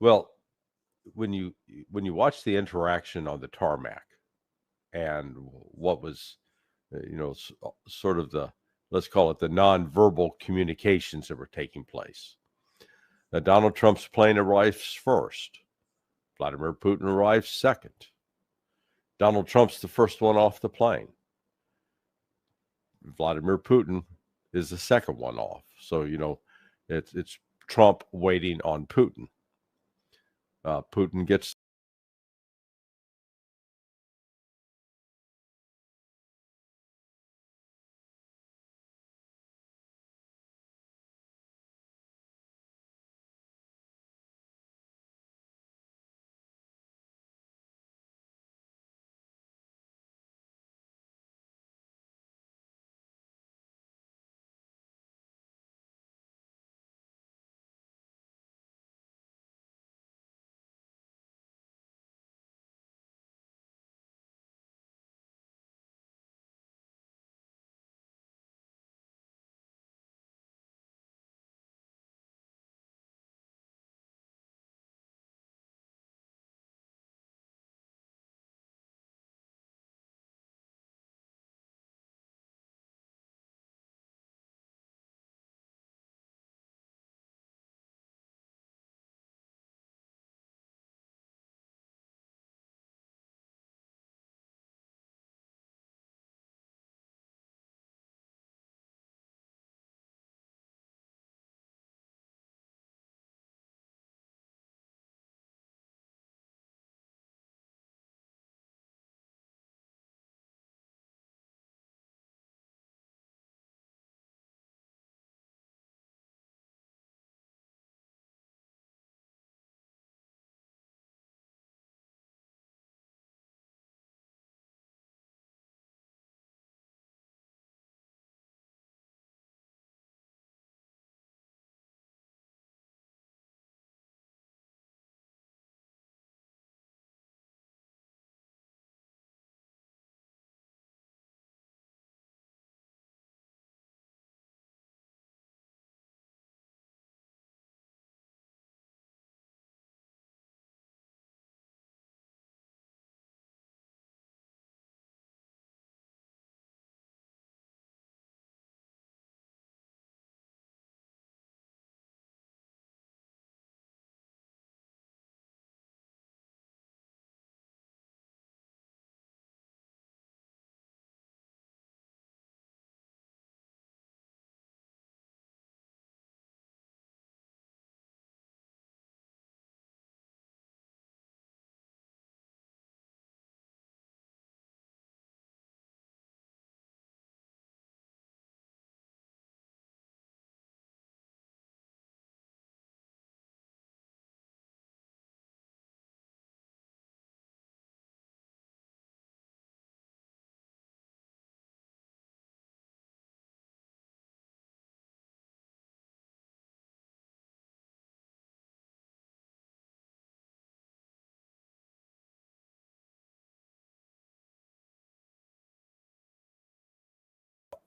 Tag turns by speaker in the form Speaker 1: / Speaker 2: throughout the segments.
Speaker 1: Well, when you watch the interaction on the tarmac and what was, sort of the, let's call it the nonverbal communications that were taking place. Now, Donald Trump's plane arrives first. Vladimir Putin arrives second. Donald Trump's the first one off the plane. Vladimir Putin is the second one off. So, it's Trump waiting on Putin. Putin gets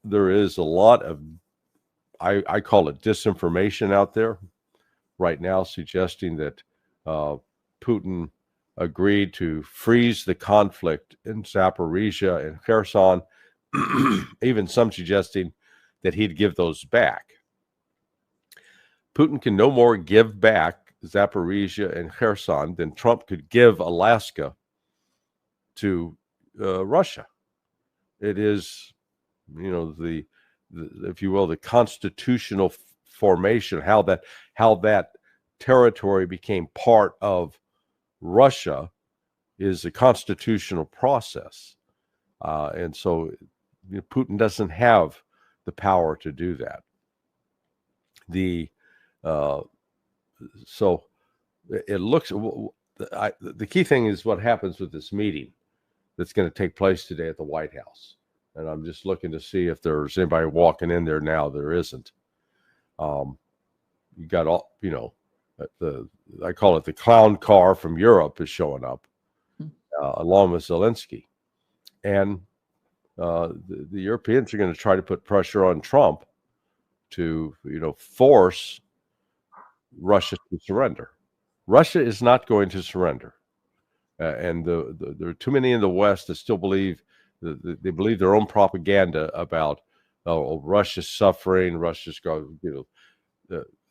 Speaker 1: there is a lot of, I call it disinformation out there right now, suggesting that Putin agreed to freeze the conflict in Zaporizhia and Kherson, even some suggesting that he'd give those back. Putin can no more give back Zaporizhia and Kherson than Trump could give Alaska to Russia. It is, the if you will, the constitutional formation, how that territory became part of Russia is a constitutional process, and so Putin doesn't have the power to do that. The so it looks. The key thing is what happens with this meeting that's going to take place today at the White House. And I'm just looking to see if there's anybody walking in there now. There isn't. You got all, I call it the clown car from Europe is showing up, along with Zelensky. And the Europeans are going to try to put pressure on Trump to, force Russia to surrender. Russia is not going to surrender. And there are too many in the West that still believe they believe their own propaganda about Russia's suffering, Russia's going.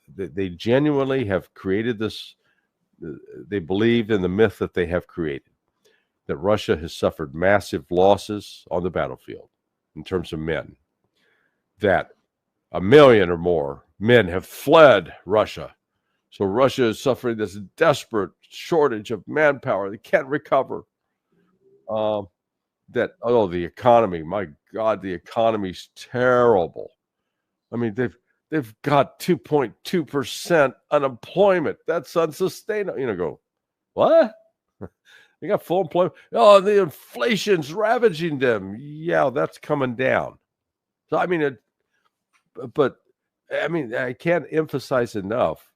Speaker 1: They genuinely have created this. They believe in the myth that they have created, that Russia has suffered massive losses on the battlefield in terms of men, that 1 million or more men have fled Russia. So Russia is suffering this desperate shortage of manpower. They can't recover. The economy, my God, the economy's terrible. I mean, they've got 2.2% unemployment. That's unsustainable. Go, what? They got full employment. Oh, the inflation's ravaging them. Yeah, that's coming down. So I mean, I can't emphasize enough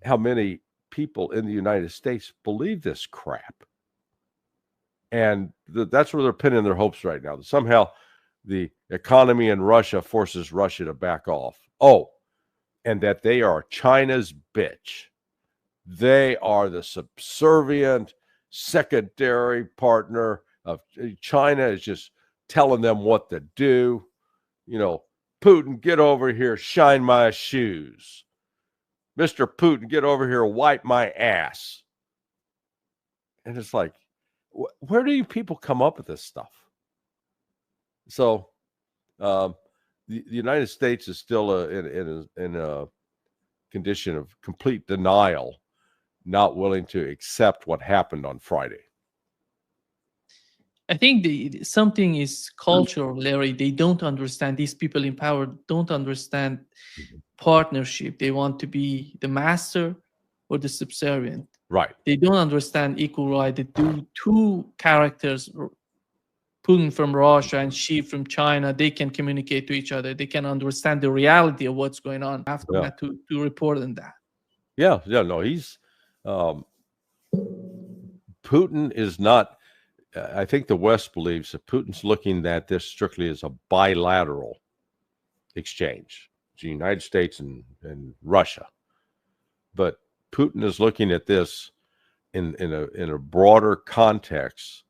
Speaker 1: how many people in the United States believe this crap. And that's where they're pinning their hopes right now. Somehow the economy in Russia forces Russia to back off. Oh, and that they are China's bitch. They are the subservient secondary partner of China, is just telling them what to do. Putin, get over here, shine my shoes. Mr. Putin, get over here, wipe my ass. And it's like, where do you people come up with this stuff? So the United States is still in a condition of complete denial, not willing to accept what happened on Friday.
Speaker 2: I think something is cultural, Larry. They don't understand, these people in power don't understand partnership. They want to be the master or the subservient.
Speaker 1: Right.
Speaker 2: They don't understand equal right. They do two characters, Putin from Russia and Xi from China, they can communicate to each other. They can understand the reality of what's going on after that to report on that.
Speaker 1: Yeah, no, he's Putin is not. I think the West believes that Putin's looking at this strictly as a bilateral exchange, the United States and Russia. But Putin is looking at this in a broader context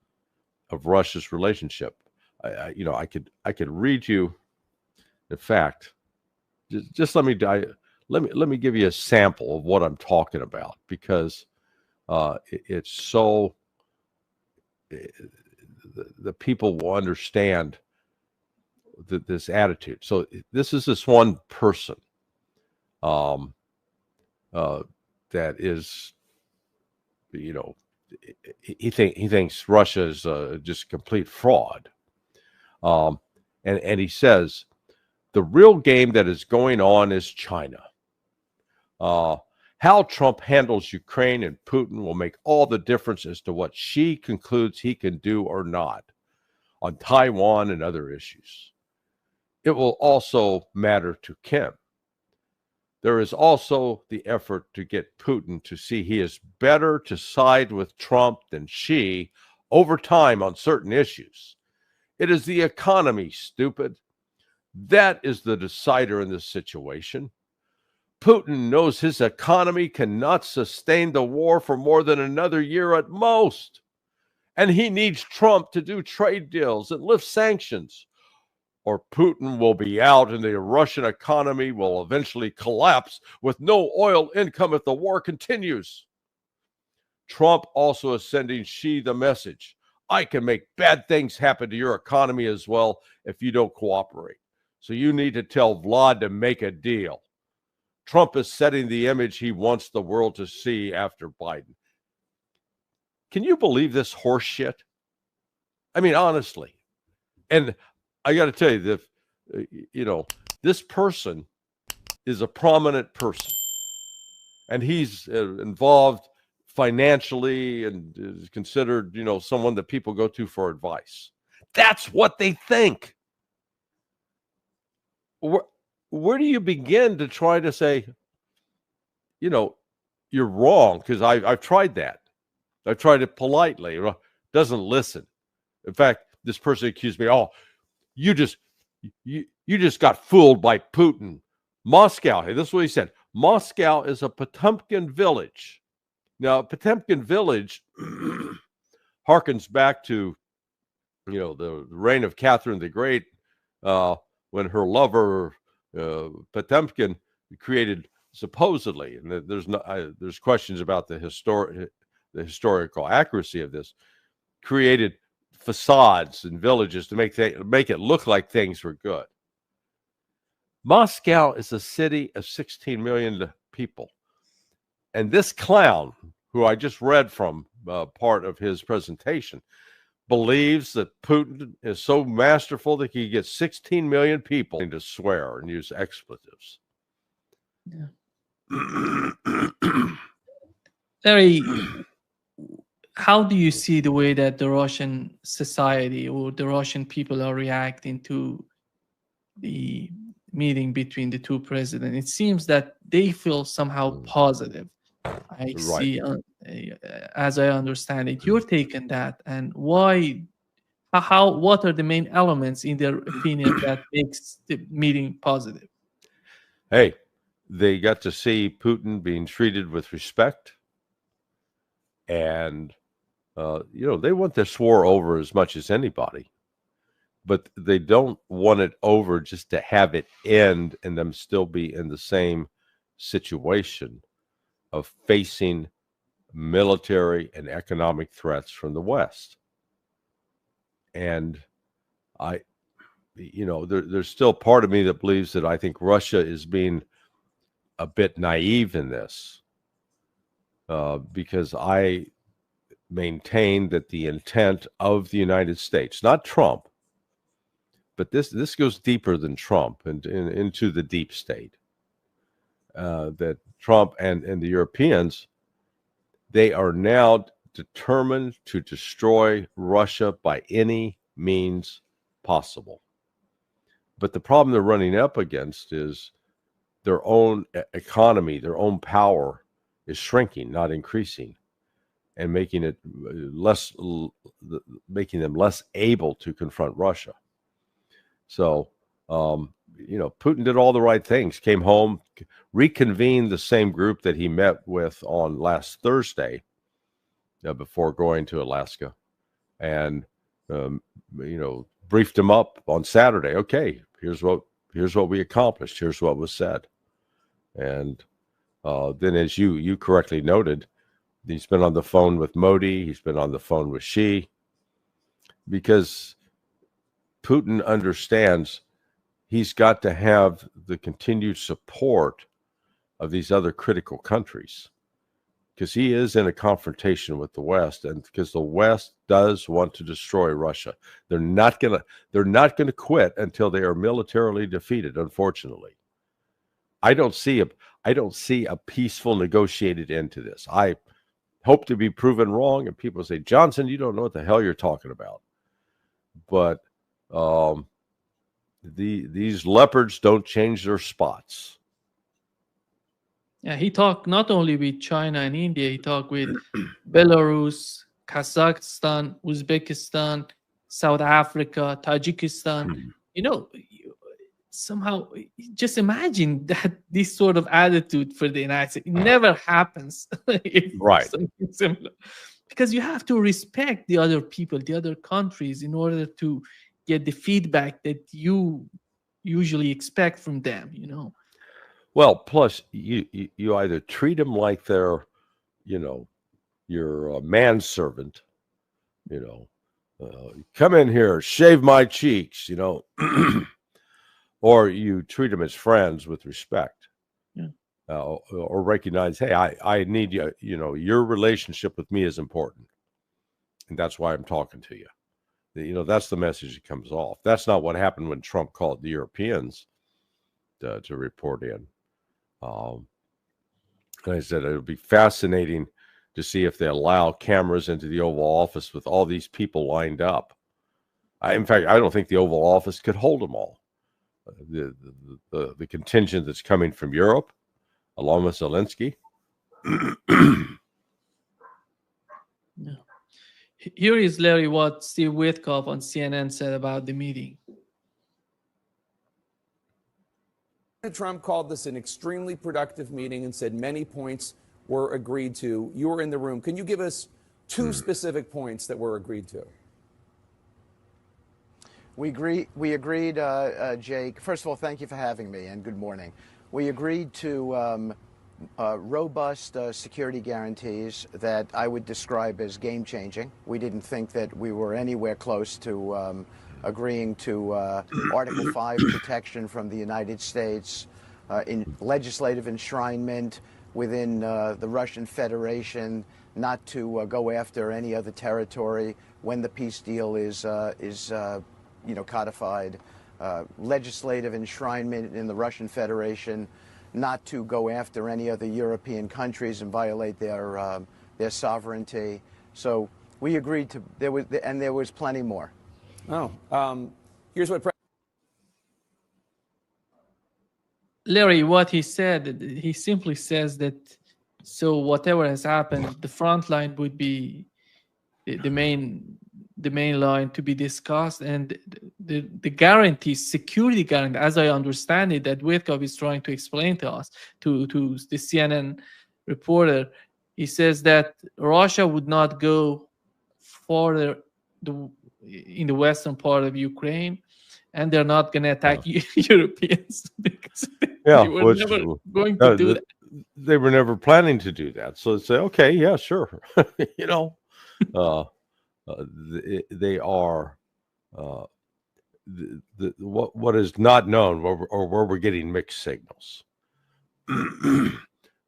Speaker 1: of Russia's relationship. I could read you. In fact, just let me give you a sample of what I'm talking about, because it's so the people will understand this attitude. So this is this one person that is, he thinks Russia is just complete fraud, and he says the real game that is going on is China. How Trump handles Ukraine and Putin will make all the difference as to what Xi concludes he can do or not on Taiwan and other issues. It will also matter to Kim. There is also the effort to get Putin to see he is better to side with Trump than Xi over time on certain issues. It is the economy, stupid. That is the decider in this situation. Putin knows his economy cannot sustain the war for more than another year at most. And he needs Trump to do trade deals and lift sanctions, or Putin will be out and the Russian economy will eventually collapse with no oil income if the war continues. Trump also is sending Xi the message: I can make bad things happen to your economy as well if you don't cooperate. So you need to tell Vlad to make a deal. Trump is setting the image he wants the world to see after Biden. Can you believe this horse shit? I mean, honestly. And I got to tell you that, this person is a prominent person, and he's involved financially and is considered, someone that people go to for advice. That's what they think. Where do you begin to try to say, you're wrong? Because I've tried that. I've tried it politely. Doesn't listen. In fact, this person accused me, you just got fooled by Putin. Moscow, hey, this is what he said. Moscow is a Potemkin village. Now, Potemkin village harkens back to, the reign of Catherine the Great, when her lover Potemkin created, supposedly, and there's questions about the historical accuracy of this, created facades in villages to make it look like things were good. Moscow is a city of 16 million people. And this clown, who I just read from part of his presentation, believes that Putin is so masterful that he gets 16 million people to swear and use expletives.
Speaker 2: Yeah. Larry, how do you see the way that the Russian society or the Russian people are reacting to the meeting between the two presidents? It seems that they feel somehow positive. I see, as I understand it. Your take on that, and why? What are the main elements in their opinion that makes the meeting positive?
Speaker 1: Hey, they got to see Putin being treated with respect, and they want this war over as much as anybody, but they don't want it over just to have it end and them still be in the same situation of facing military and economic threats from the West. And there's still part of me that believes that I think Russia is being a bit naive in this, because I maintain that the intent of the United States, not Trump, but this goes deeper than Trump and into the deep state, that Trump and the Europeans, they are now determined to destroy Russia by any means possible. But the problem they're running up against is their own economy, their own power is shrinking, not increasing, and making them less able to confront Russia. So, Putin did all the right things, came home, reconvened the same group that he met with on last Thursday, before going to Alaska, and briefed him up on Saturday. Okay, here's what we accomplished. Here's what was said. And then, as you correctly noted, he's been on the phone with Modi. He's been on the phone with Xi, because Putin understands he's got to have the continued support of these other critical countries, because he is in a confrontation with the West, and because the West does want to destroy Russia. They're not gonna quit until they are militarily defeated, unfortunately. I don't see a peaceful negotiated end to this. I hope to be proven wrong, and people say, Johnson, you don't know what the hell you're talking about. But these leopards don't change their spots.
Speaker 2: Yeah, he talked not only with China and India, he talked with Belarus, Kazakhstan, Uzbekistan, South Africa, Tajikistan. Somehow, just imagine that this sort of attitude for the United States. It never happens.
Speaker 1: Right.
Speaker 2: Similar. Because you have to respect the other people, the other countries, in order to get the feedback that you usually expect from them,
Speaker 1: Well, plus you either treat them like they're, your manservant, come in here, shave my cheeks, or you treat them as friends with respect.
Speaker 2: Yeah.
Speaker 1: Or recognize, hey, I need you, your relationship with me is important, and that's why I'm talking to you. That's the message that comes off. That's not what happened when Trump called the Europeans to report in. And I said it'll be fascinating to see if they allow cameras into the Oval Office with all these people lined up. In fact, I don't think the Oval Office could hold them all. The contingent that's coming from Europe, along with Zelensky.
Speaker 2: Yeah. Here is, Larry, what Steve Witkoff on CNN said about the meeting.
Speaker 3: Trump called this an extremely productive meeting and said many points were agreed to. You were in the room. Can you give us two specific points that were agreed to?
Speaker 4: We agreed, Jake. First of all, thank you for having me, and good morning. We agreed to robust security guarantees that I would describe as game-changing. We didn't think that we were anywhere close to agreeing to Article 5 protection from the United States, in legislative enshrinement within the Russian Federation, not to go after any other territory when the peace deal is codified, legislative enshrinement in the Russian Federation, not to go after any other European countries and violate their sovereignty. So we agreed to there was plenty more.
Speaker 3: Oh, here's what.
Speaker 2: Larry, what he said, he simply says that so whatever has happened, the front line would be the main line to be discussed, and the guarantee, security guarantee, as I understand it, that Witkov is trying to explain to us, to the CNN reporter, he says that Russia would not go further in the western part of Ukraine, and they're not going to attack Europeans because they were never going to do that.
Speaker 1: They were never planning to do that. So they say, okay, yeah, sure. You know, they are what is not known, or where we're getting mixed signals.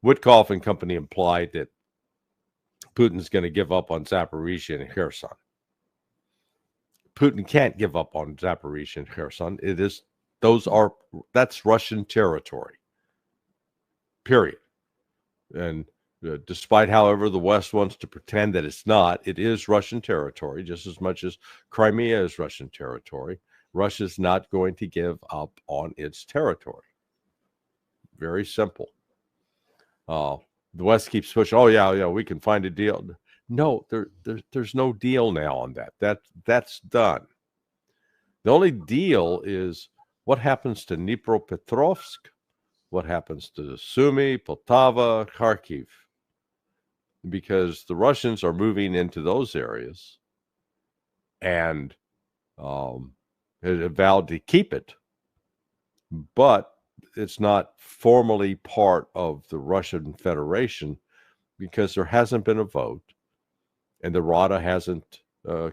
Speaker 1: Witkoff and company implied that Putin's going to give up on Zaporizhia and Kherson. Putin can't give up on Zaporizhia and Kherson. That's Russian territory. Period. And despite, however, the West wants to pretend that it's not, it is Russian territory, just as much as Crimea is Russian territory. Russia's not going to give up on its territory. Very simple. The West keeps pushing, oh, yeah, we can find a deal. No, there's no deal now on that. That's done. The only deal is what happens to Dnipropetrovsk, what happens to Sumy, Poltava, Kharkiv, because the Russians are moving into those areas and have vowed to keep it, but it's not formally part of the Russian Federation because there hasn't been a vote. And the Rada hasn't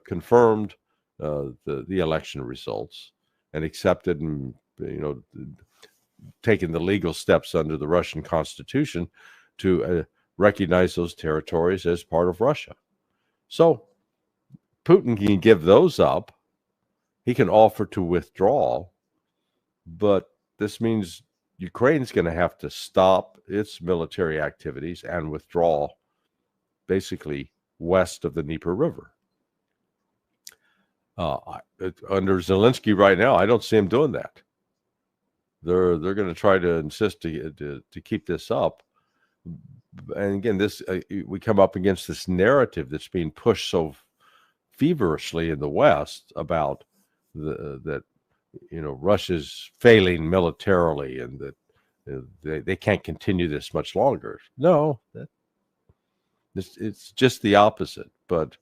Speaker 1: confirmed the election results and accepted and taken the legal steps under the Russian Constitution to recognize those territories as part of Russia. So Putin can give those up. He can offer to withdraw, but this means Ukraine's going to have to stop its military activities and withdraw basically west of the Dnieper River. Under Zelensky right now, I don't see him doing that. They're going to try to insist to keep this up. And again, we come up against this narrative that's being pushed so feverishly in the West about that Russia's failing militarily and that they can't continue this much longer. No, it's just the opposite. But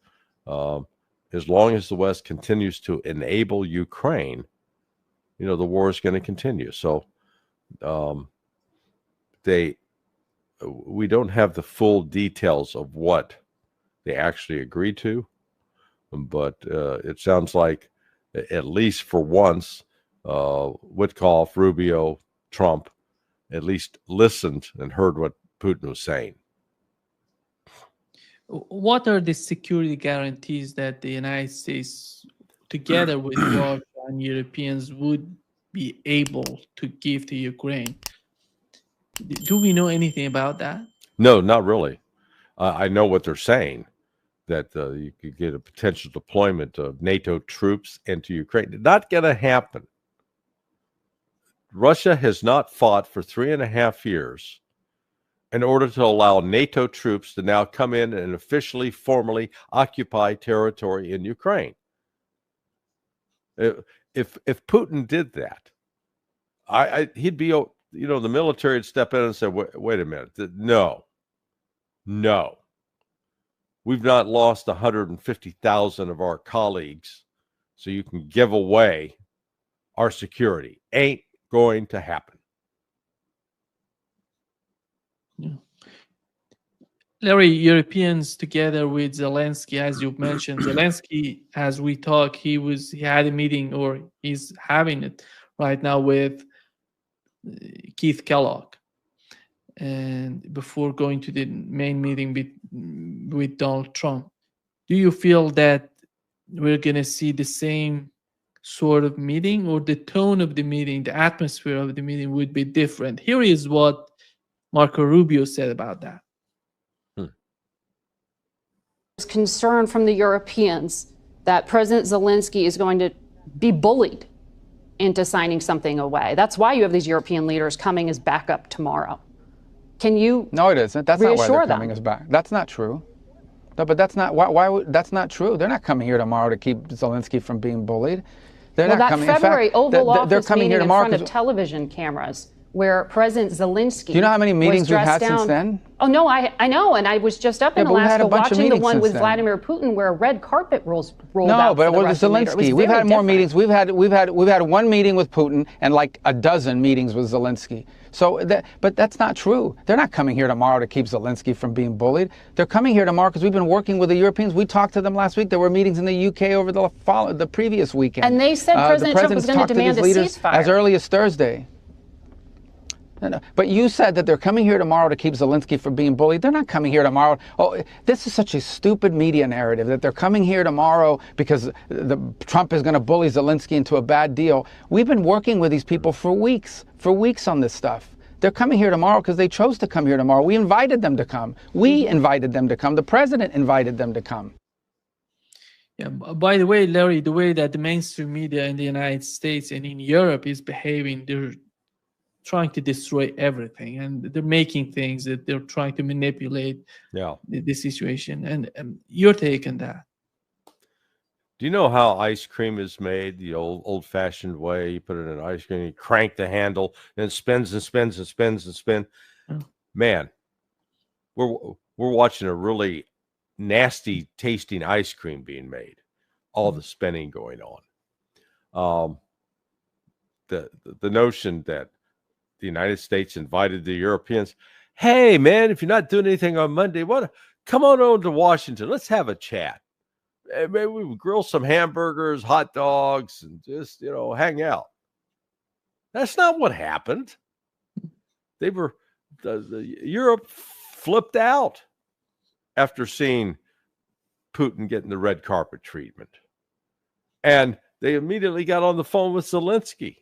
Speaker 1: as long as the West continues to enable Ukraine, the war is going to continue. So we don't have the full details of what they actually agreed to, but it sounds like, at least for once, Witkoff, Rubio, Trump at least listened and heard what Putin was saying.
Speaker 2: What are the security guarantees that the United States, together with Russia and Europeans, would be able to give to Ukraine? Do we know anything about that?
Speaker 1: No, not really. I know what they're saying, that you could get a potential deployment of NATO troops into Ukraine. Not going to happen. Russia has not fought for 3.5 years in order to allow NATO troops to now come in and officially, formally occupy territory in Ukraine. If Putin did that, he'd be, the military would step in and say, wait a minute, no, No. We've not lost 150,000 of our colleagues, so you can give away our security. Ain't going to happen.
Speaker 2: Yeah. Larry, Europeans together with Zelensky, as you mentioned, Zelensky, as we talk, he had a meeting, or he's having it right now with Keith Kellogg, and before going to the main meeting with Donald Trump. Do you feel that we're going to see the same sort of meeting, or the tone of the meeting, the atmosphere of the meeting would be different? Here is what Marco Rubio said about that.
Speaker 5: Concern from the Europeans that President Zelensky is going to be bullied into signing something away. That's why you have these European leaders coming as backup tomorrow. Can you?
Speaker 6: No, it isn't. That's not why they're
Speaker 5: them?
Speaker 6: coming as back. That's not true. No, but that's not why. That's not true. They're not coming here tomorrow to keep Zelensky from being bullied. They're
Speaker 5: well,
Speaker 6: not
Speaker 5: that
Speaker 6: coming.
Speaker 5: February
Speaker 6: in fact,
Speaker 5: Oval Office
Speaker 6: they're coming
Speaker 5: meeting
Speaker 6: here
Speaker 5: in
Speaker 6: tomorrow
Speaker 5: front of television cameras, where President Zelensky.
Speaker 6: Do you know how many meetings we've had since then?
Speaker 5: Oh no, I know, and I was just up in Alaska watching the one with Vladimir Putin, where a red carpet rolled out.
Speaker 6: No, but it was Zelensky. We've had more meetings. We've had one meeting with Putin and like a dozen meetings with Zelensky. So, but that's not true. They're not coming here tomorrow to keep Zelensky from being bullied. They're coming here tomorrow because we've been working with the Europeans. We talked to them last week. There were meetings in the UK over the previous weekend.
Speaker 5: And they said President Trump was going to demand a ceasefire
Speaker 6: as early as Thursday. No. But you said that they're coming here tomorrow to keep Zelensky from being bullied. They're not coming here tomorrow. Oh, this is such a stupid media narrative that they're coming here tomorrow because Trump is going to bully Zelensky into a bad deal. We've been working with these people for weeks on this stuff. They're coming here tomorrow because they chose to come here tomorrow. We invited them to come. We invited them to come. The president invited them to come.
Speaker 2: Yeah. By the way, Larry, the way that the mainstream media in the United States and in Europe is behaving, they're trying to destroy everything, and they're making things that they're trying to manipulate the situation. And your take on that?
Speaker 1: Do you know how ice cream is made the old-fashioned way? You put it in ice cream, you crank the handle, and it spins and spins and spins and spins. Oh. Man, we're watching a really nasty tasting ice cream being made. All the spinning going on. The notion that the United States invited the Europeans, hey man, if you're not doing anything on Monday, come on over to Washington. Let's have a chat. Maybe we would grill some hamburgers, hot dogs, and just, hang out. That's not what happened. Europe flipped out after seeing Putin getting the red carpet treatment. And they immediately got on the phone with Zelensky.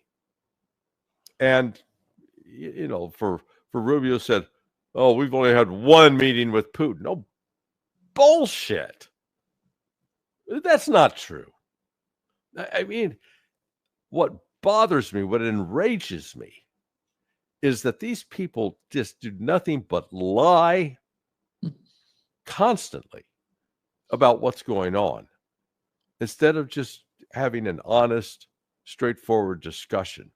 Speaker 1: And, for Rubio said, oh, we've only had one meeting with Putin. Oh, bullshit. That's not true. I mean, what bothers me, what enrages me, is that these people just do nothing but lie constantly about what's going on, instead of just having an honest, straightforward discussion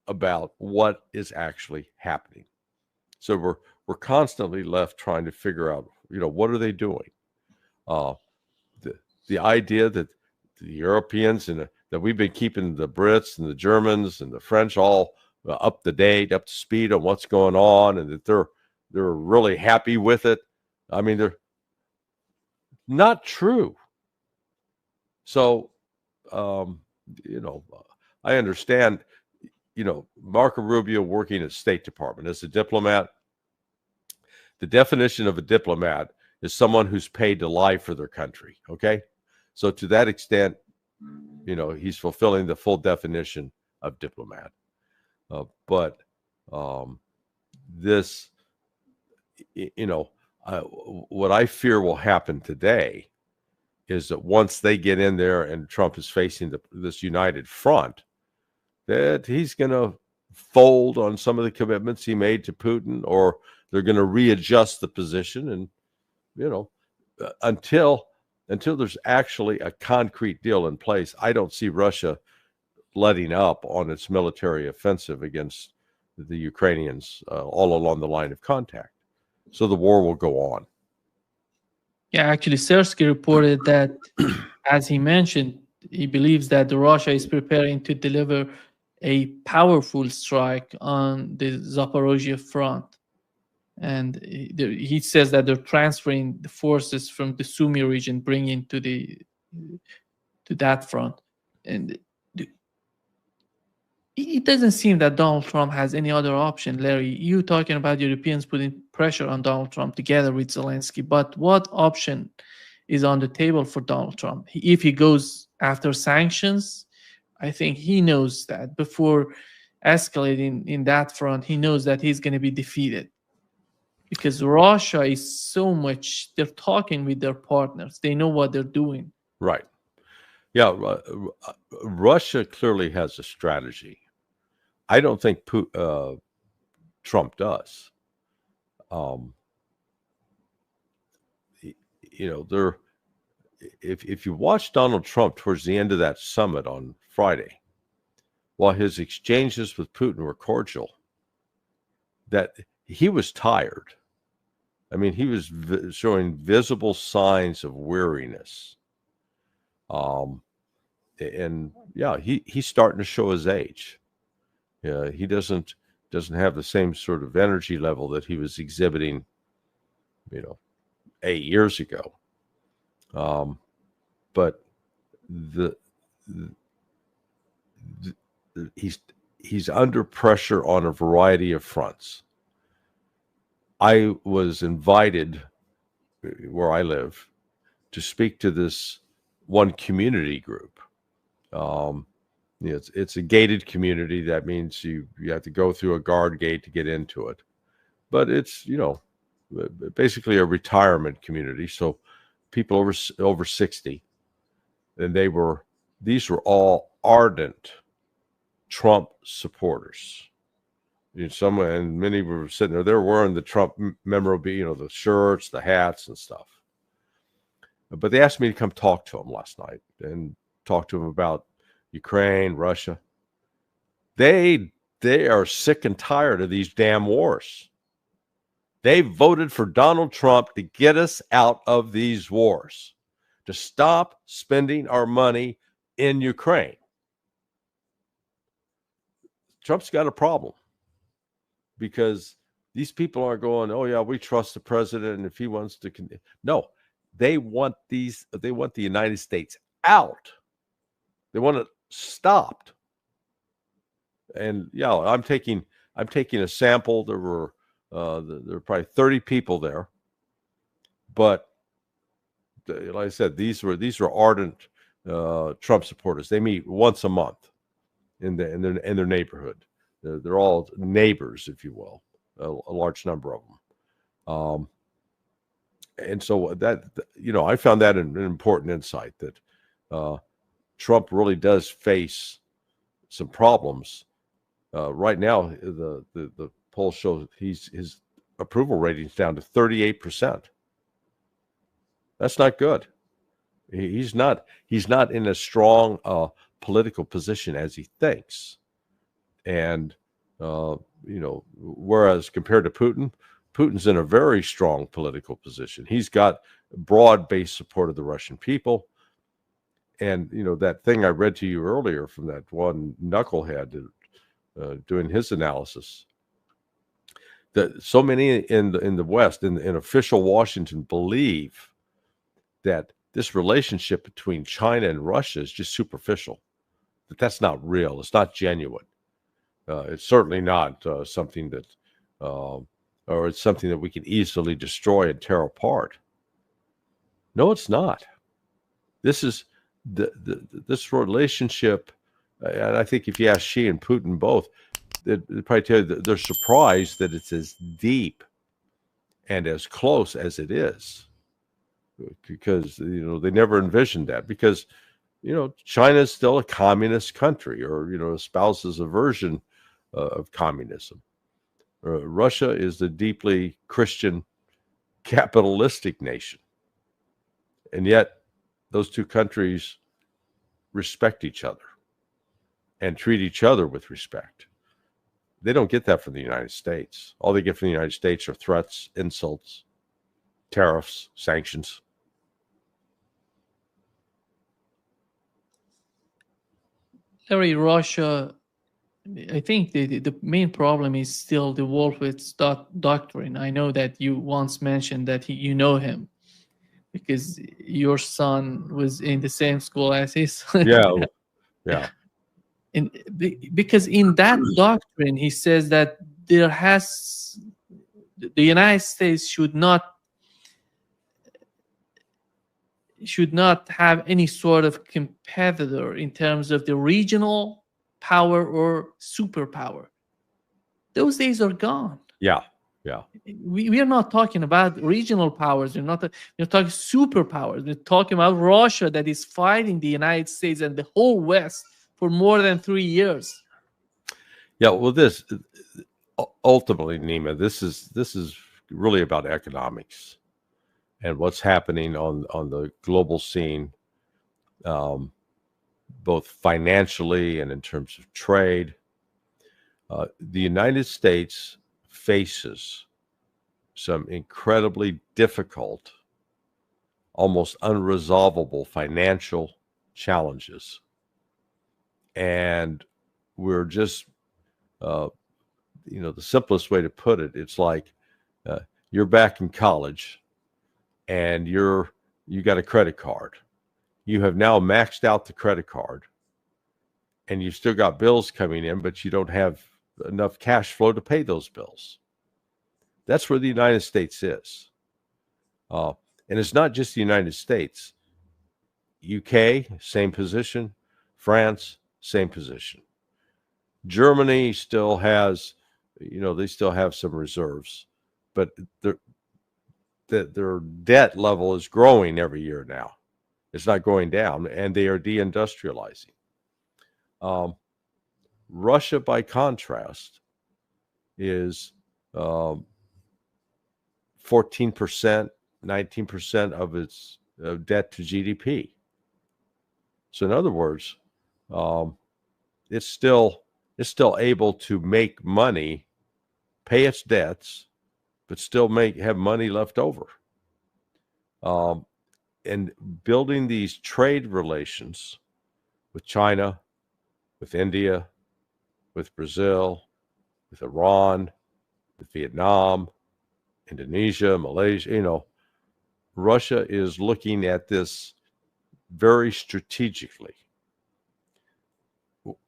Speaker 1: about what is actually happening. So we're constantly left trying to figure out, what are they doing? The idea that the Europeans and that we've been keeping the Brits and the Germans and the French all up to date, up to speed on what's going on, and that they're really happy with it. I mean, they're not true. So, I understand, Marco Rubio working at State Department as a diplomat. The definition of a diplomat is someone who's paid to lie for their country. Okay. So to that extent, he's fulfilling the full definition of diplomat. But this, what I fear will happen today is that once they get in there and Trump is facing this united front, that he's going to fold on some of the commitments he made to Putin, or they're going to readjust the position. And, until there's actually a concrete deal in place, I don't see Russia letting up on its military offensive against the Ukrainians all along the line of contact. So the war will go on.
Speaker 2: Yeah, actually, Sersky reported that, as he mentioned, he believes that Russia is preparing to deliver a powerful strike on the Zaporozhye front. And he says that they're transferring the forces from the Sumy region, bringing to that front. And it doesn't seem that Donald Trump has any other option, Larry. You talking about Europeans putting pressure on Donald Trump together with Zelensky, but what option is on the table for Donald Trump? If he goes after sanctions, I think he knows that before escalating in that front, he knows that he's going to be defeated. Because Russia is so much, they're talking with their partners. They know what they're doing.
Speaker 1: Right. Yeah, Russia clearly has a strategy. I don't think Trump does. If you watch Donald Trump towards the end of that summit on Friday, while his exchanges with Putin were cordial, that he was tired. I mean, he was showing visible signs of weariness. And yeah, he's starting to show his age. Yeah, he doesn't have the same sort of energy level that he was exhibiting, 8 years ago. But he's under pressure on a variety of fronts. I was invited where I live to speak to this one community group. It's a gated community. That means you have to go through a guard gate to get into it. But it's, basically a retirement community. So people over 60, and these were all ardent Trump supporters. And many were sitting there. They were wearing the Trump memorabilia, the shirts, the hats, and stuff. But they asked me to come talk to them last night and talk to them about Ukraine, Russia. They are sick and tired of these damn wars. They voted for Donald Trump to get us out of these wars, to stop spending our money in Ukraine. Trump's got a problem, because these people aren't going, oh yeah, we trust the president, and if he wants to, no, they want the United States out. They want it stopped. And yeah, I'm taking a sample. There were probably 30 people there, but like I said, these were ardent Trump supporters. They meet once a month in their neighborhood. They're all neighbors, if you will, a large number of them. And so that, I found that an important insight, that Trump really does face some problems. Right now, the polls show his approval rating is down to 38%. That's not good. He's not in a strong political position as he thinks. And whereas compared to Putin's in a very strong political position. He's got broad-based support of the Russian people. And that thing I read to you earlier from that one knucklehead doing his analysis, that so many in the West, in official Washington, believe that this relationship between China and Russia is just superficial, that's not real. It's not genuine. It's certainly not something that, or it's something that we can easily destroy and tear apart. No, it's not. This is this relationship, and I think if you ask Xi and Putin both, they'd probably tell you that they're surprised that it's as deep and as close as it is, because they never envisioned that, because China is still a communist country, or espouses a version of communism. Russia is a deeply Christian capitalistic nation, and yet those two countries respect each other and treat each other with respect. They don't get that from the United States. All they get from the United States are threats, insults, tariffs, sanctions.
Speaker 2: Larry, Russia, I think the main problem is still the Wolfowitz doctrine. I know that you once mentioned that you know him because your son was in the same school as his son.
Speaker 1: Yeah.
Speaker 2: And because in that doctrine, he says that the United States should not have any sort of competitor in terms of the regional power or superpower. Those days are gone.
Speaker 1: Yeah.
Speaker 2: We are not talking about regional powers. We're talking superpowers. We're talking about Russia that is fighting the United States and the whole West for more than 3 years.
Speaker 1: Yeah. Well, this ultimately, Nima, this is really about economics and what's happening on the global scene, both financially and in terms of trade. The United States faces some incredibly difficult, almost unresolvable financial challenges. And we're just, the simplest way to put it, it's like you're back in college and you got a credit card. You have now maxed out the credit card and you've still got bills coming in, but you don't have enough cash flow to pay those bills. That's where the United States is. And it's not just the United States. UK, same position. France, same position. Germany still has, they still have some reserves, but their debt level is growing every year now. It's not going down, and they are deindustrializing. Russia, by contrast, is 14%, 19% of its debt to GDP. So in other words, it's still able to make money, pay its debts, but still have money left over. And building these trade relations with China, with India, with Brazil, with Iran, with Vietnam, Indonesia, Malaysia, Russia is looking at this very strategically,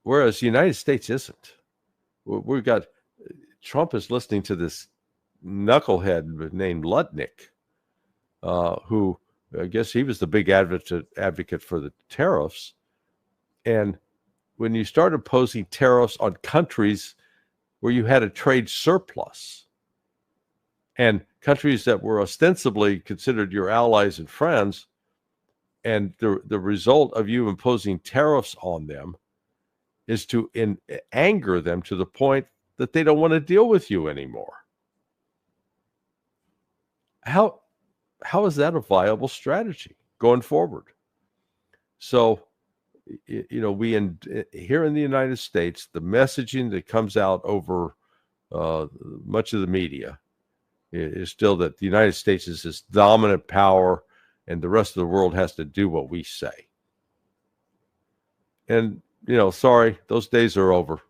Speaker 1: whereas the United States isn't. We've got Trump is listening to this knucklehead named Lutnick, who I guess he was the big advocate for the tariffs. And when you start imposing tariffs on countries where you had a trade surplus and countries that were ostensibly considered your allies and friends, and the result of you imposing tariffs on them is to anger them to the point that they don't want to deal with you anymore. How is that a viable strategy going forward? So, here in the United States, the messaging that comes out over much of the media is still that the United States is this dominant power and the rest of the world has to do what we say. And, sorry, those days are over.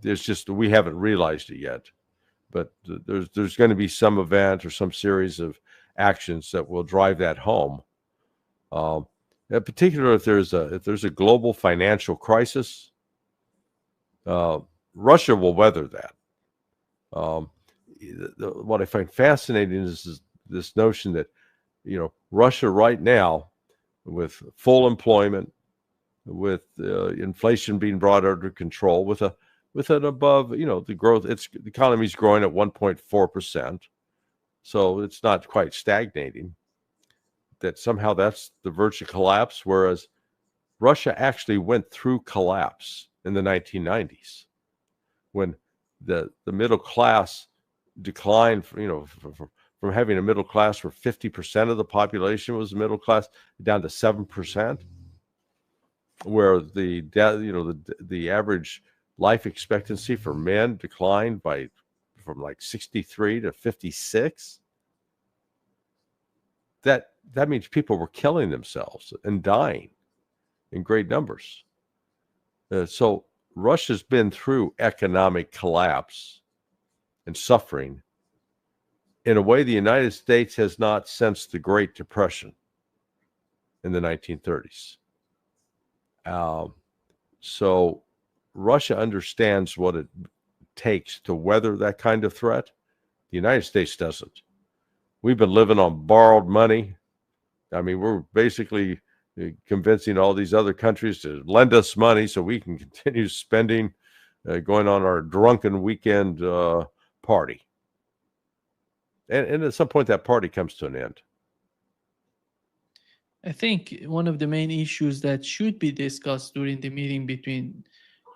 Speaker 1: It's just we haven't realized it yet. But there's going to be some event or some series of actions that will drive that home. In particular, if there's a global financial crisis, Russia will weather that. What I find fascinating is this notion that Russia right now, with full employment, with inflation being brought under control, with an above, the growth, the economy is growing at 1.4%, so it's not quite stagnating. That somehow that's the verge of collapse, whereas Russia actually went through collapse in the 1990s when the middle class declined, from having a middle class where 50% of the population was middle class down to 7%, where the average life expectancy for men declined from like 63 to 56. That means people were killing themselves and dying in great numbers. So Russia's been through economic collapse and suffering in a way the United States has not since the Great Depression in the 1930s. So Russia understands what it takes to weather that kind of threat. The United States doesn't. We've been living on borrowed money. I mean, we're basically convincing all these other countries to lend us money so we can continue spending, going on our drunken weekend party. And at some point, that party comes to an end.
Speaker 2: I think one of the main issues that should be discussed during the meeting between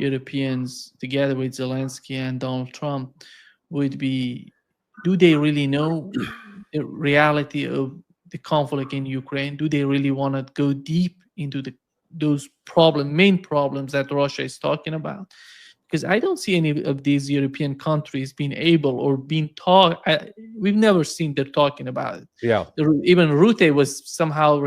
Speaker 2: Europeans together with Zelensky and Donald Trump would be, do they really know the reality of the conflict in Ukraine? Do they really want to go deep into those main problems that Russia is talking about? Because I don't see any of these European countries being able or being taught. We've never seen them talking about it.
Speaker 1: Yeah.
Speaker 2: Even Rutte was somehow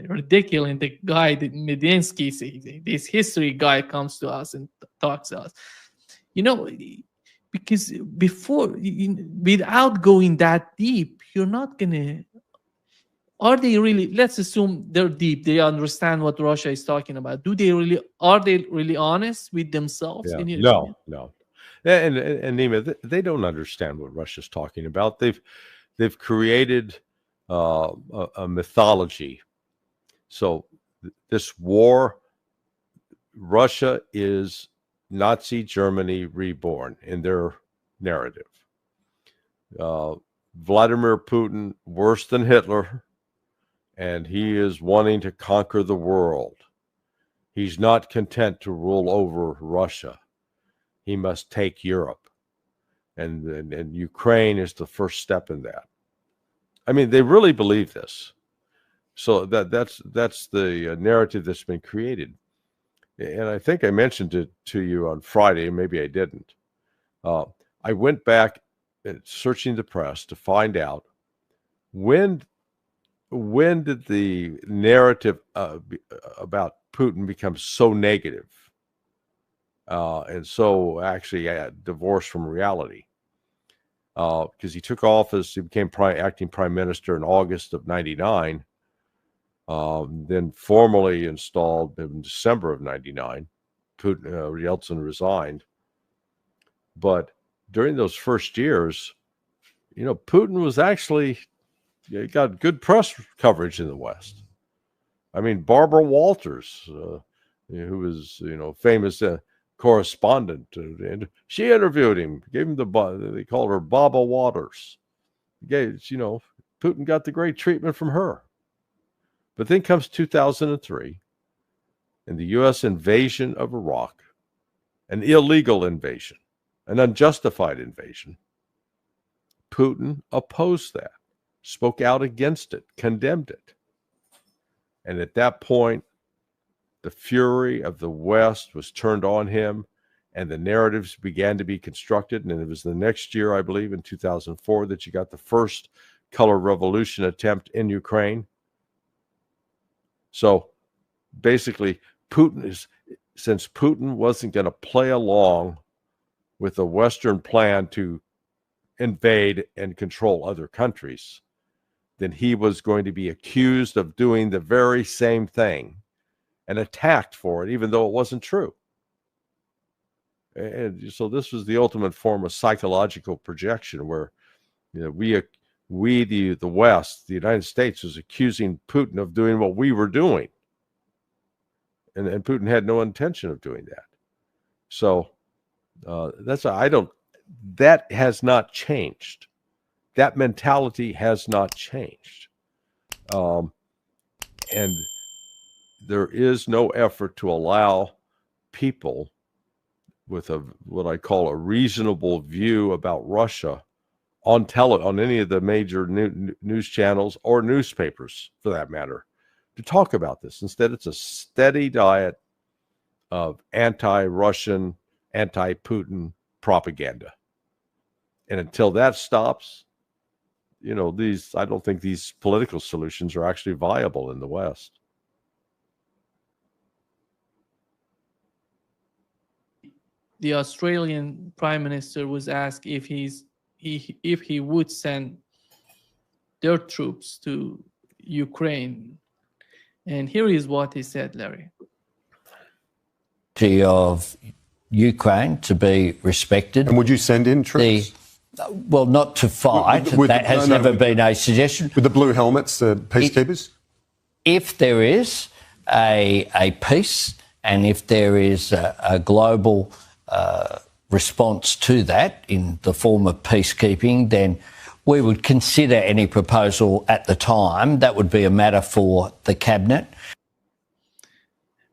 Speaker 2: ridiculous. And the guy, Medinsky, this history guy, comes to us and talks to us. You know, because before, without going that deep, you're not gonna. Are they really? Let's assume they're deep. They understand what Russia is talking about. Do they really? Are they really honest with themselves?
Speaker 1: Yeah. No. And Nima, they don't understand what Russia's talking about. They've created a mythology. So this war, Russia is Nazi Germany reborn in their narrative. Vladimir Putin, worse than Hitler, and he is wanting to conquer the world. He's not content to rule over Russia. He must take Europe. And Ukraine is the first step in that. I mean, they really believe this. So that's the narrative that's been created. And I think I mentioned it to you on Friday, maybe I didn't. I went back searching the press to find out when did the narrative about Putin become so negative and so actually divorced from reality? Because he took office, he became acting prime minister in August of '99. Then formally installed in December of '99. Yeltsin resigned. But during those first years, Putin was actually got good press coverage in the West. I mean, Barbara Walters, who was famous correspondent, and she interviewed him, gave him they called her Baba Waters. Putin got the great treatment from her. But then comes 2003 and the U.S. invasion of Iraq, an illegal invasion, an unjustified invasion. Putin opposed that, spoke out against it, condemned it. And at that point, the fury of the West was turned on him, and the narratives began to be constructed. And it was the next year, I believe, in 2004, that you got the first color revolution attempt in Ukraine. So basically, since Putin wasn't going to play along with the Western plan to invade and control other countries, then he was going to be accused of doing the very same thing and attacked for it, even though it wasn't true. And so this was the ultimate form of psychological projection, where the West, the United States, was accusing Putin of doing what we were doing. And Putin had no intention of doing that. So that has not changed. That mentality has not changed. And there is no effort to allow people with what I call a reasonable view about Russia on any of the major news channels or newspapers, for that matter, to talk about this. Instead, it's a steady diet of anti-Russian, anti-Putin propaganda. And until that stops, I don't think these political solutions are actually viable in the West.
Speaker 2: The Australian Prime Minister was asked if he would send their troops to Ukraine. And here is what he said, Larry.
Speaker 7: Of Ukraine to be respected.
Speaker 8: And would you send in troops?
Speaker 7: Well, not to fight. That has never been a suggestion.
Speaker 8: With the blue helmets, the peacekeepers?
Speaker 7: If there is a peace and if there is a global response to that in the form of peacekeeping, then we would consider any proposal at the time. That would be a matter for the cabinet.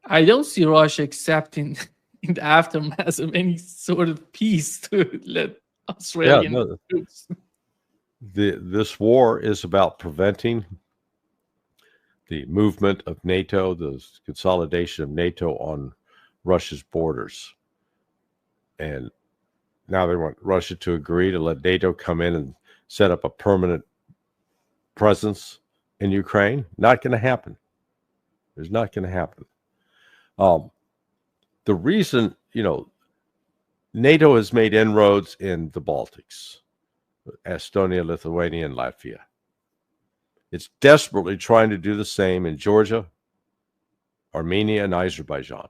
Speaker 2: I don't see Russia accepting in the aftermath of any sort of peace to let Australian troops.
Speaker 1: This war is about preventing the movement of NATO, the consolidation of NATO on Russia's borders. And now they want Russia to agree to let NATO come in and set up a permanent presence in Ukraine. Not going to happen. It's not going to happen. The reason, NATO has made inroads in the Baltics, Estonia, Lithuania, and Latvia. It's desperately trying to do the same in Georgia, Armenia, and Azerbaijan.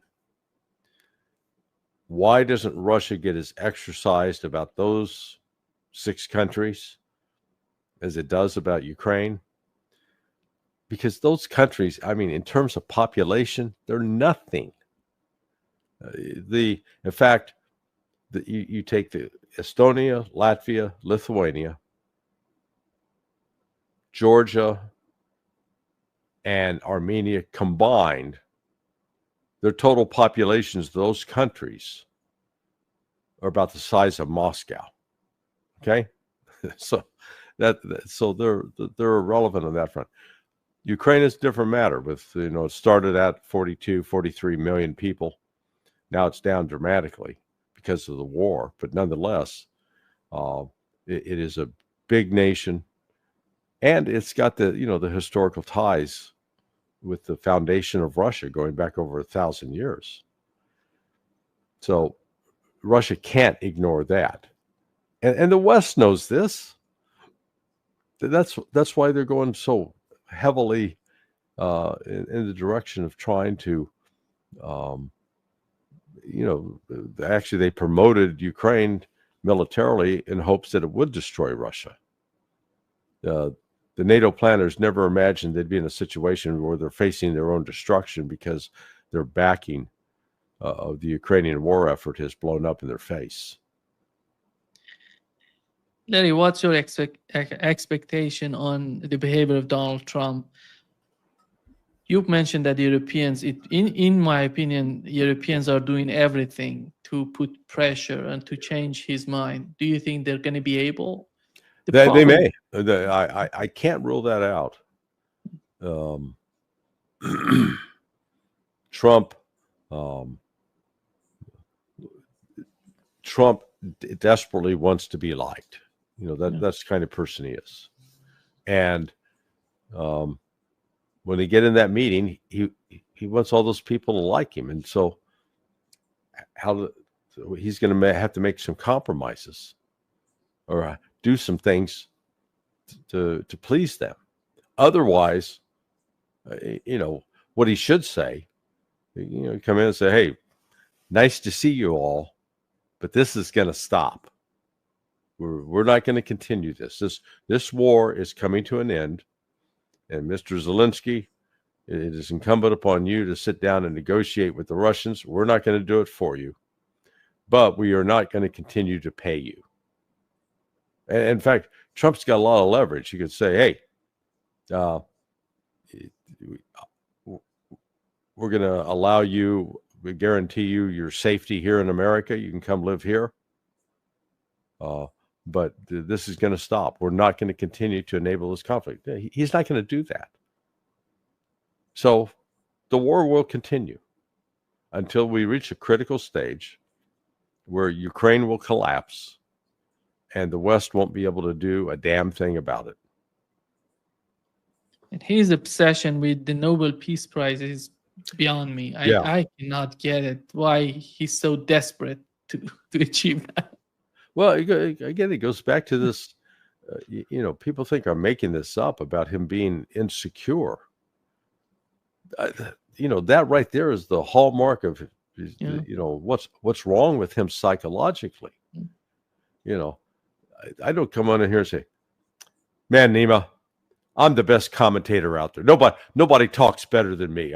Speaker 1: Why doesn't Russia get as exercised about those 6 countries as it does about Ukraine? Because those countries, in terms of population, they're nothing. In fact, you take the Estonia, Latvia, Lithuania, Georgia, and Armenia combined, their total populations of those countries are about the size of Moscow. Okay, so they're irrelevant on that front. Ukraine is a different matter. With it started at 42, 43 million people. Now it's down dramatically because of the war, but nonetheless, it is a big nation, and it's got the historical ties with the foundation of Russia going back over 1,000 years. So Russia can't ignore that, and the West knows this. That's why they're going so heavily in the direction of trying to. Actually, they promoted Ukraine militarily in hopes that it would destroy Russia. The NATO planners never imagined they'd be in a situation where they're facing their own destruction because their backing of the Ukrainian war effort has blown up in their face.
Speaker 2: Larry, what's your expectation on the behavior of Donald Trump? You've mentioned that the Europeans, in my opinion, Europeans are doing everything to put pressure and to change his mind. Do you think they're going to be able?
Speaker 1: They may. I can't rule that out. Trump desperately wants to be liked. That's the kind of person he is. And when they get in that meeting, he wants all those people to like him, and so he's going to have to make some compromises or do some things to please them. Otherwise, what he should say, come in and say, "Hey, nice to see you all, but this is going to stop. We're not going to continue this. This war is coming to an end." And Mr. Zelensky, it is incumbent upon you to sit down and negotiate with the Russians. We're not going to do it for you, but we are not going to continue to pay you. And in fact, Trump's got a lot of leverage. He could say, "Hey, we're going to allow you, we guarantee you your safety here in America. You can come live here. But this is going to stop. We're not going to continue to enable this conflict." He's not going to do that. So the war will continue. until we reach a critical stage where Ukraine will collapse and the West won't be able to do a damn thing about it.
Speaker 2: And his obsession with the Nobel Peace Prize is beyond me. I cannot get it. Why he's so desperate to achieve that.
Speaker 1: Well, again, it goes back to this, people think I'm making this up about him being insecure. That right there is the hallmark of, what's wrong with him psychologically. I don't come on in here and say, man, Nima, I'm the best commentator out there. Nobody talks better than me.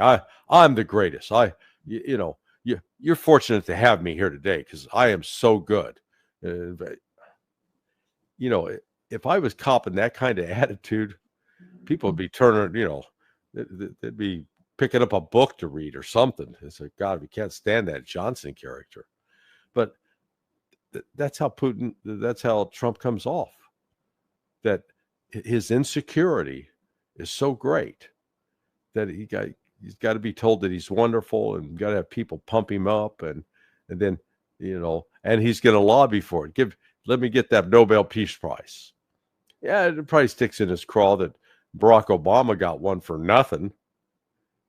Speaker 1: I'm the greatest. You're fortunate to have me here today because I am so good. If I was copping that kind of attitude, people would be turning, they'd be picking up a book to read or something. It's like, God, we can't stand that Johnson character. But that's how Trump comes off. That his insecurity is so great that he's got to be told that he's wonderful and got to have people pump him up and then, and he's going to lobby for it. Let me get that Nobel Peace Prize. Yeah, it probably sticks in his craw that Barack Obama got one for nothing.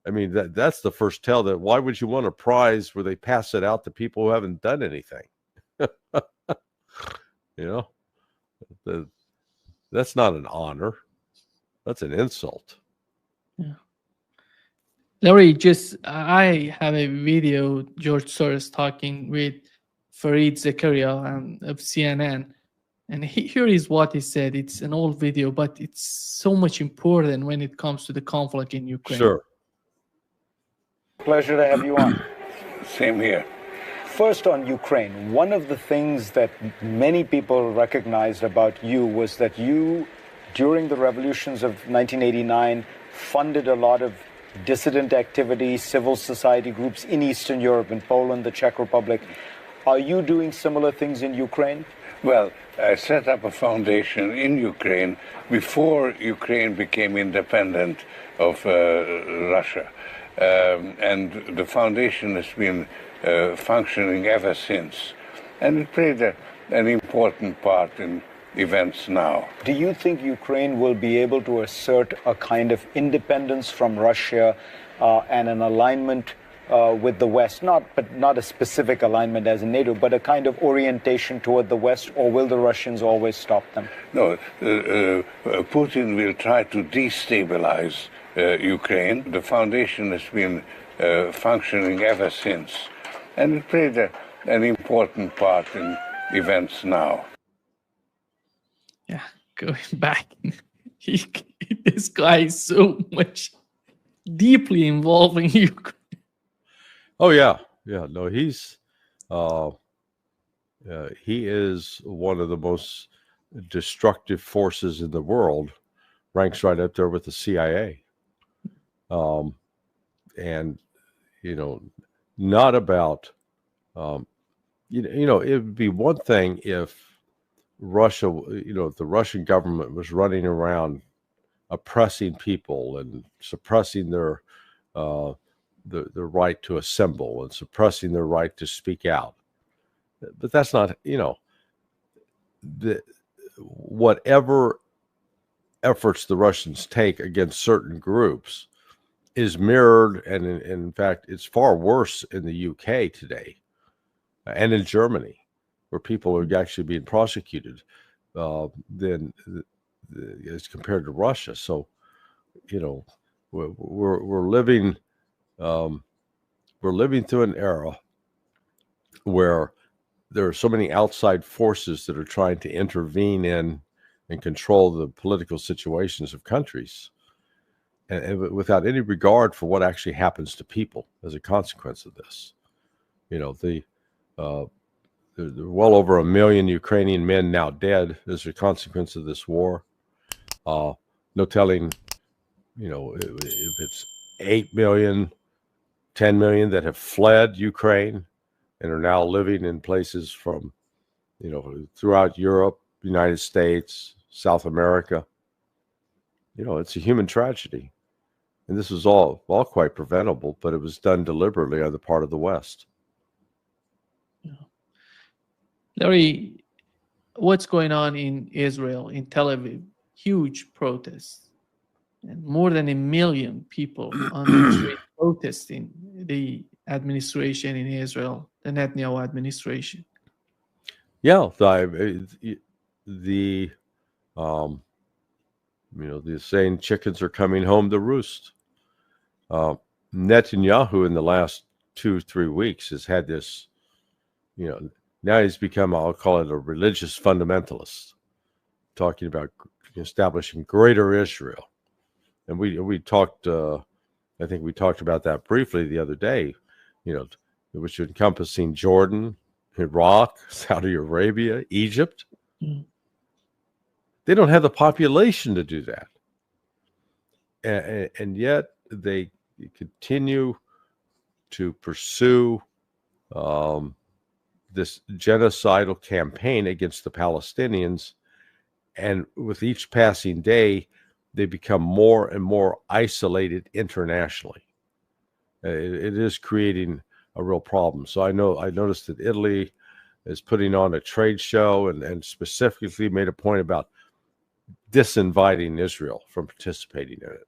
Speaker 1: I mean, that's the first tell that why would you want a prize where they pass it out to people who haven't done anything? That's not an honor. That's an insult.
Speaker 2: Yeah. Larry, I have a video, George Soros talking with Fareed Zakaria of CNN. And here is what he said. It's an old video, but it's so much important when it comes to the conflict in Ukraine.
Speaker 1: Sure.
Speaker 9: Pleasure to have you on.
Speaker 10: Same here.
Speaker 9: First, on Ukraine, one of the things that many people recognized about you was that you, during the revolutions of 1989, funded a lot of dissident activity, civil society groups in Eastern Europe, in Poland, the Czech Republic. Are you doing similar things in Ukraine?
Speaker 10: Well, I set up a foundation in Ukraine before Ukraine became independent of Russia. And the foundation has been functioning ever since. And it played an important part in events now.
Speaker 9: Do you think Ukraine will be able to assert a kind of independence from Russia and an alignment with the West, not a specific alignment as in NATO, but a kind of orientation toward the West, or will the Russians always stop them?
Speaker 10: No, Putin will try to destabilize Ukraine. The foundation has been functioning ever since, and it played an important part in events now.
Speaker 2: Yeah, going back, this guy is so much deeply involved in Ukraine.
Speaker 1: Oh yeah. No, he is one of the most destructive forces in the world. Ranks right up there with the CIA. And not about it would be one thing if Russia, if the Russian government was running around oppressing people and suppressing their the right to assemble and suppressing their right to speak out. But that's not, whatever efforts the Russians take against certain groups is mirrored, and in fact, it's far worse in the UK today and in Germany, where people are actually being prosecuted than as compared to Russia. So, we're living through an era where there are so many outside forces that are trying to intervene in and control the political situations of countries, and without any regard for what actually happens to people as a consequence of this. There are well over 1 million Ukrainian men now dead as a consequence of this war. No telling, if it's 8 million, 10 million that have fled Ukraine and are now living in places from, throughout Europe, United States, South America. It's a human tragedy. And this was all quite preventable, but it was done deliberately on the part of the West.
Speaker 2: Larry, what's going on in Israel, in Tel Aviv? Huge protests, and more than 1 million people on the street protesting the administration in Israel, the Netanyahu administration.
Speaker 1: Yeah, the saying, chickens are coming home to roost. Netanyahu in the last 2-3 weeks has had this, now he's become, I'll call it a religious fundamentalist, talking about establishing greater Israel. And we talked, I think we talked about that briefly the other day, which encompassing Jordan, Iraq, Saudi Arabia, Egypt.
Speaker 2: Mm.
Speaker 1: They don't have the population to do that. And yet they continue to pursue this genocidal campaign against the Palestinians. And with each passing day, they become more and more isolated internationally. It is creating a real problem. So I noticed that Italy is putting on a trade show and specifically made a point about disinviting Israel from participating in it.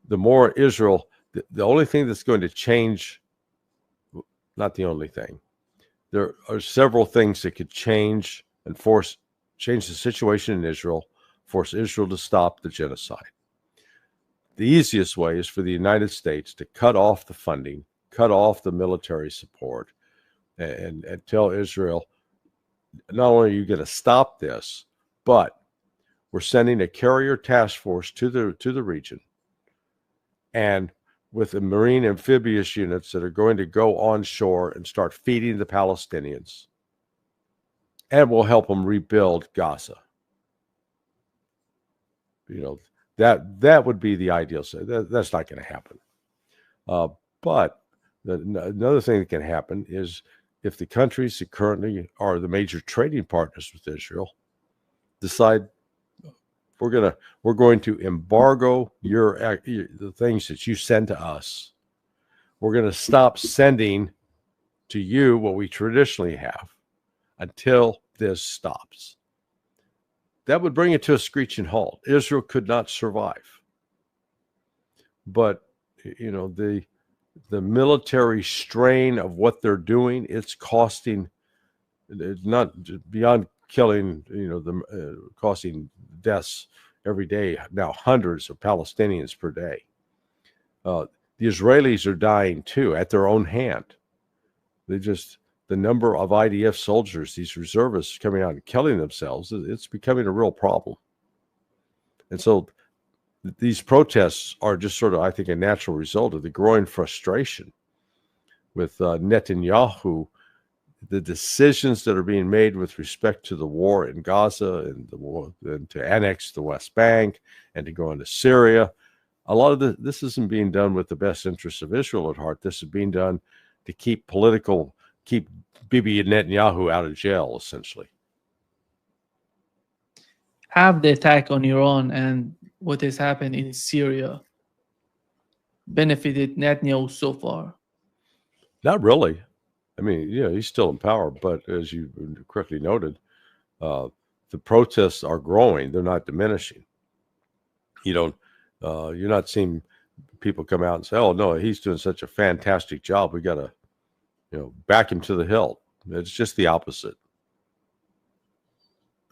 Speaker 1: The more Israel, the only thing that's going to change, not the only thing, there are several things that could change and change the situation in Israel, force Israel to stop the genocide. The easiest way is for the United States to cut off the funding, cut off the military support, and tell Israel, not only are you going to stop this, but we're sending a carrier task force to the region, and with the marine amphibious units that are going to go onshore and start feeding the Palestinians, and we'll help them rebuild Gaza. That would be the ideal. So that's not going to happen. But another thing that can happen is if the countries that currently are the major trading partners with Israel decide we're going to embargo the things that you send to us. We're going to stop sending to you what we traditionally have until this stops. That would bring it to a screeching halt. Israel could not survive. But the military strain of what they're doing, it's costing, it's not beyond killing, costing deaths every day, now hundreds of Palestinians per day. The Israelis are dying too at their own hand. The number of IDF soldiers, these reservists coming out and killing themselves, it's becoming a real problem. And so these protests are just sort of, I think, a natural result of the growing frustration with Netanyahu, the decisions that are being made with respect to the war in Gaza and to annex the West Bank and to go into Syria. A lot of this isn't being done with the best interests of Israel at heart. This is being done to keep Bibi Netanyahu out of jail, essentially.
Speaker 2: Have the attack on Iran and what has happened in Syria benefited Netanyahu so far?
Speaker 1: Not really. I mean, he's still in power, but as you correctly noted, the protests are growing; they're not diminishing. You're not seeing people come out and say, "Oh no, he's doing such a fantastic job. We got to, back him to the hilt." It's just the opposite.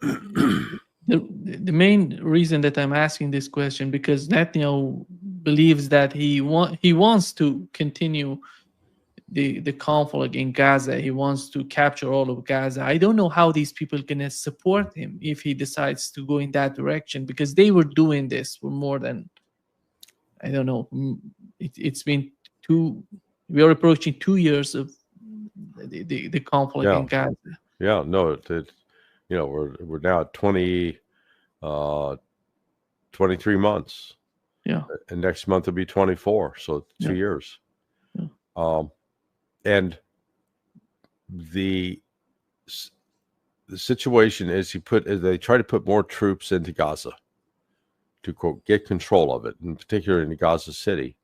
Speaker 2: The main reason that I'm asking this question because Netanyahu believes that he wants to continue the conflict in Gaza. He wants to capture all of Gaza. I don't know how these people are going to support him if he decides to go in that direction, because they were doing this for more than, I don't know, it's been we are approaching 2 years of the conflict in Gaza.
Speaker 1: Yeah, no, we're now at 23 months.
Speaker 2: Yeah.
Speaker 1: And next month will be 24, so 2 years. Yeah. And the situation is they try to put more troops into Gaza to quote, get control of it, in particular in Gaza City,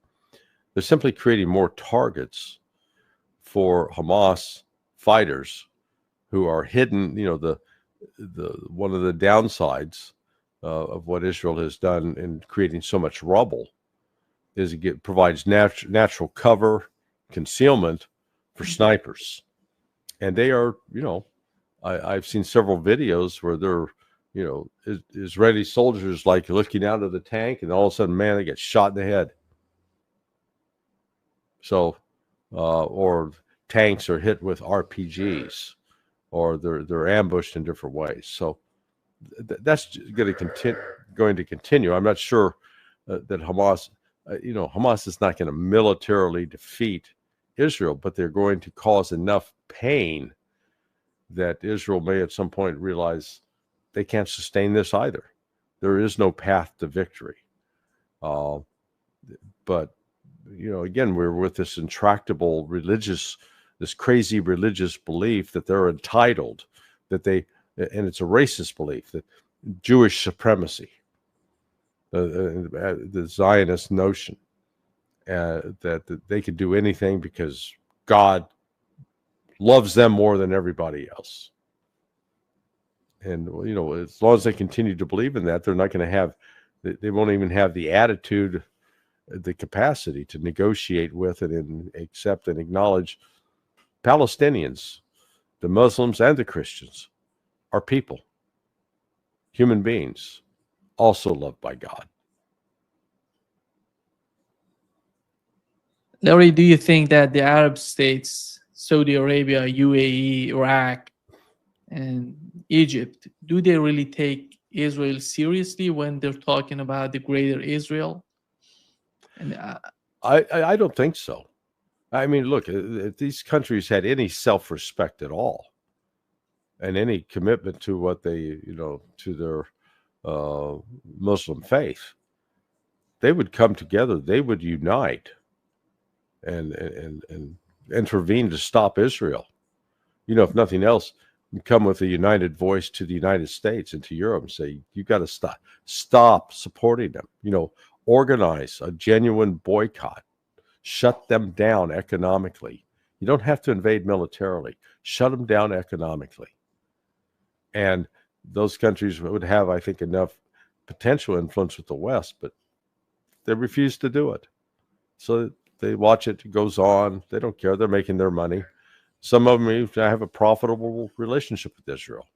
Speaker 1: they're simply creating more targets for Hamas fighters who are hidden. You know, the one of the downsides of what Israel has done in creating so much rubble is it provides natural cover, concealment for snipers. And they are, you know, I've seen several videos where they're, you know, Israeli soldiers like looking out of the tank, and all of a sudden, man, they get shot in the head. So, or tanks are hit with RPGs, or they're ambushed in different ways. So that's going to continue. I'm not sure that Hamas, you know, Hamas is not going to militarily defeat Israel, but they're going to cause enough pain that Israel may at some point realize they can't sustain this either. There is no path to victory. But, you know, again, we're with this intractable this crazy religious belief that they're entitled, and it's a racist belief, that Jewish supremacy, the Zionist notion, that they could do anything because God loves them more than everybody else. And, you know, as long as they continue to believe in that, they're not going to have, they won't even have the attitude, the capacity to negotiate with and accept and acknowledge Palestinians, the Muslims and the Christians are people, human beings, also loved by God.
Speaker 2: Larry, do you think that the Arab states, Saudi Arabia, UAE, Iraq, and Egypt, do they really take Israel seriously when they're talking about the greater Israel? And
Speaker 1: I don't think so. I mean, look, if these countries had any self-respect at all, and any commitment to what they, you know, to their Muslim faith, they would come together. They would unite and intervene to stop Israel. You know, if nothing else, come with a united voice to the United States and to Europe and say, you got to stop supporting them. You know, organize a genuine boycott, shut them down economically. You don't have to invade militarily. Shut them down economically. And those countries would have, I think, enough potential influence with the West, but they refuse to do it. So they watch it goes on. They don't care. They're making their money. Some of them even have a profitable relationship with Israel.